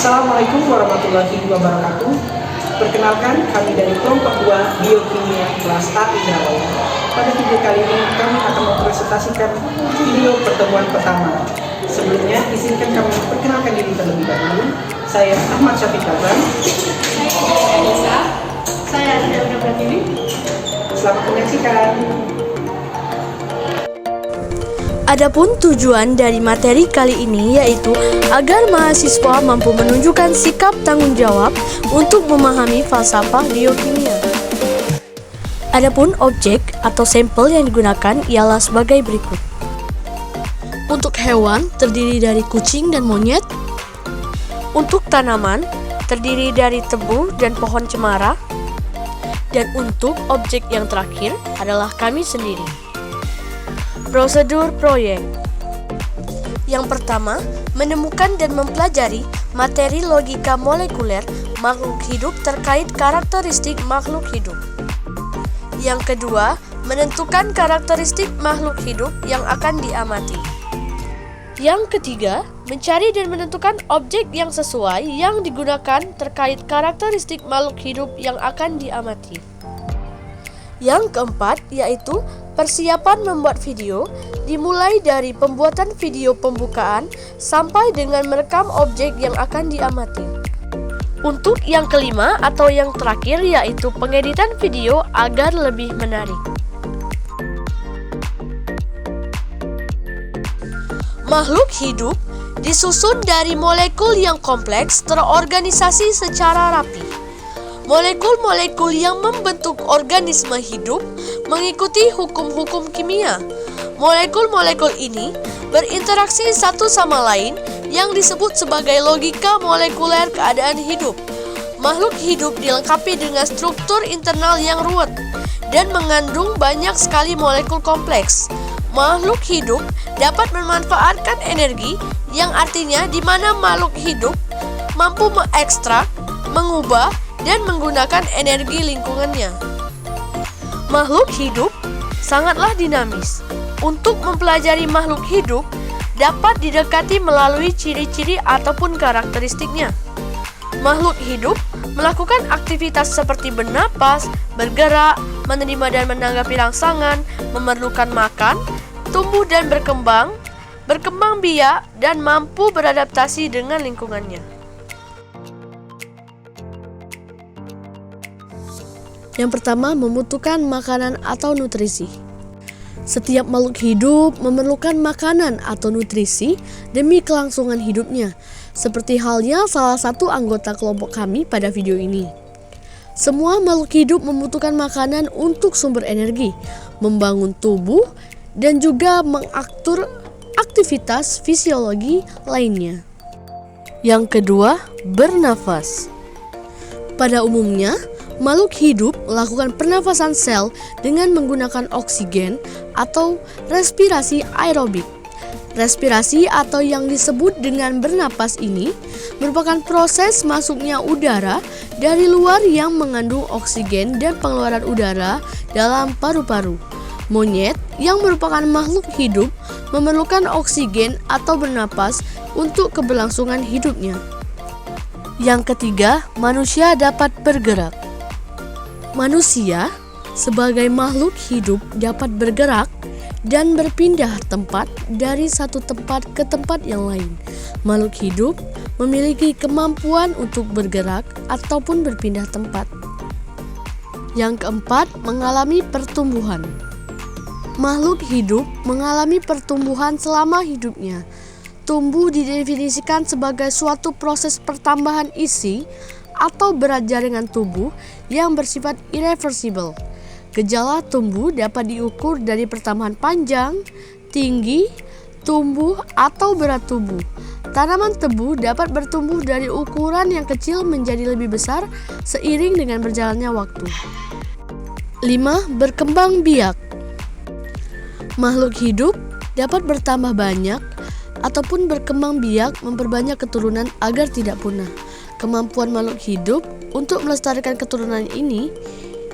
Assalamualaikum warahmatullahi wabarakatuh. Perkenalkan, kami dari kelompok 2 Biokimia kelas A Indrawi. Pada video kali ini kami akan mempresentasikan video pertemuan pertama. Sebelumnya, izinkan kami memperkenalkan diri terlebih dahulu. Saya Ahmad Syafiq Azam. Saya Elisa. Saya Adriana Pratiwi. Selamat menyaksikan. Adapun tujuan dari materi kali ini yaitu agar mahasiswa mampu menunjukkan sikap tanggung jawab untuk memahami falsafah biokimia. Adapun objek atau sampel yang digunakan ialah sebagai berikut. Untuk hewan terdiri dari kucing dan monyet. Untuk tanaman terdiri dari tebu dan pohon cemara. Dan untuk objek yang terakhir adalah kami sendiri. Prosedur proyek. Yang pertama, menemukan dan mempelajari materi logika molekuler makhluk hidup terkait karakteristik makhluk hidup. Yang kedua, menentukan karakteristik makhluk hidup yang akan diamati. Yang ketiga, mencari dan menentukan objek yang sesuai yang digunakan terkait karakteristik makhluk hidup yang akan diamati. Yang keempat, yaitu persiapan membuat video, dimulai dari pembuatan video pembukaan sampai dengan merekam objek yang akan diamati. Untuk yang kelima atau yang terakhir yaitu pengeditan video agar lebih menarik. Makhluk hidup disusun dari molekul yang kompleks terorganisasi secara rapi. Molekul-molekul yang membentuk organisme hidup mengikuti hukum-hukum kimia. Molekul-molekul ini berinteraksi satu sama lain yang disebut sebagai logika molekuler keadaan hidup. Makhluk hidup dilengkapi dengan struktur internal yang ruwet dan mengandung banyak sekali molekul kompleks. Makhluk hidup dapat memanfaatkan energi yang artinya di mana makhluk hidup mampu mengekstrak, mengubah, dan menggunakan energi lingkungannya. Makhluk hidup sangatlah dinamis. Untuk mempelajari makhluk hidup dapat didekati melalui ciri-ciri ataupun karakteristiknya. Makhluk hidup melakukan aktivitas seperti bernapas, bergerak, menerima dan menanggapi rangsangan, memerlukan makan, tumbuh dan berkembang biak, dan mampu beradaptasi dengan lingkungannya. Yang pertama, membutuhkan makanan atau nutrisi. Setiap makhluk hidup memerlukan makanan atau nutrisi demi kelangsungan hidupnya, seperti halnya salah satu anggota kelompok kami pada video ini. Semua makhluk hidup membutuhkan makanan untuk sumber energi, membangun tubuh, dan juga mengatur aktivitas fisiologi lainnya. Yang kedua, bernafas. Pada umumnya, makhluk hidup melakukan pernafasan sel dengan menggunakan oksigen atau respirasi aerobik. Respirasi atau yang disebut dengan bernapas ini merupakan proses masuknya udara dari luar yang mengandung oksigen dan pengeluaran udara dalam paru-paru. Monyet yang merupakan makhluk hidup memerlukan oksigen atau bernapas untuk keberlangsungan hidupnya. Yang ketiga, manusia dapat bergerak. Manusia sebagai makhluk hidup dapat bergerak dan berpindah tempat dari satu tempat ke tempat yang lain. Makhluk hidup memiliki kemampuan untuk bergerak ataupun berpindah tempat. Yang keempat, mengalami pertumbuhan. Makhluk hidup mengalami pertumbuhan selama hidupnya. Tumbuh didefinisikan sebagai suatu proses pertambahan isi atau berat jaringan tubuh yang bersifat irreversible. Gejala tumbuh dapat diukur dari pertambahan panjang, tinggi, tumbuh, atau berat tubuh. Tanaman tebu dapat bertumbuh dari ukuran yang kecil menjadi lebih besar seiring dengan berjalannya waktu. 5. Berkembang biak. Makhluk hidup dapat bertambah banyak ataupun berkembang biak memperbanyak keturunan agar tidak punah. Kemampuan makhluk hidup untuk melestarikan keturunan ini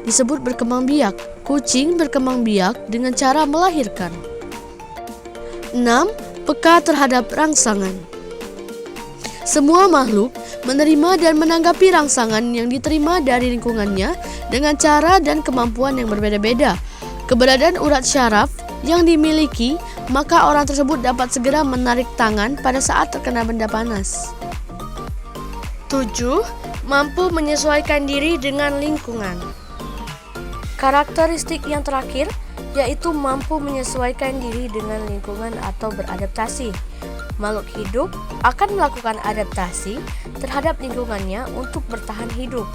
disebut berkembang biak. Kucing berkembang biak dengan cara melahirkan. 6. Peka terhadap rangsangan. Semua makhluk menerima dan menanggapi rangsangan yang diterima dari lingkungannya dengan cara dan kemampuan yang berbeda-beda. Keberadaan urat syaraf yang dimiliki, maka orang tersebut dapat segera menarik tangan pada saat terkena benda panas. 7. Mampu menyesuaikan diri dengan lingkungan. Karakteristik yang terakhir yaitu mampu menyesuaikan diri dengan lingkungan atau beradaptasi. Makhluk hidup akan melakukan adaptasi terhadap lingkungannya untuk bertahan hidup.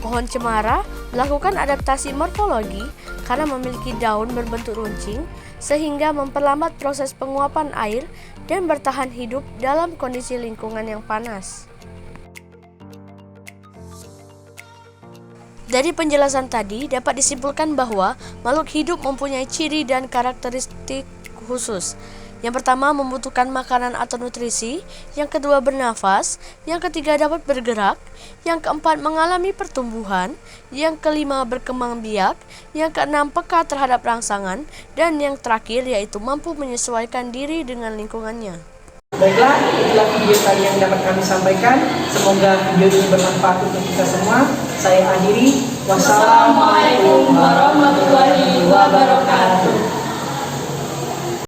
Pohon cemara melakukan adaptasi morfologi karena memiliki daun berbentuk runcing sehingga memperlambat proses penguapan air dan bertahan hidup dalam kondisi lingkungan yang panas. Dari penjelasan tadi dapat disimpulkan bahwa makhluk hidup mempunyai ciri dan karakteristik khusus. Yang pertama, membutuhkan makanan atau nutrisi. Yang kedua, bernafas. Yang ketiga, dapat bergerak. Yang keempat, mengalami pertumbuhan. Yang kelima, berkembang biak. Yang keenam, peka terhadap rangsangan. Dan yang terakhir yaitu mampu menyesuaikan diri dengan lingkungannya. Baiklah, itulah video tadi yang dapat kami sampaikan. Semoga video ini bermanfaat untuk kita semua. Saya akhiri. Wassalamualaikum warahmatullahi wabarakatuh.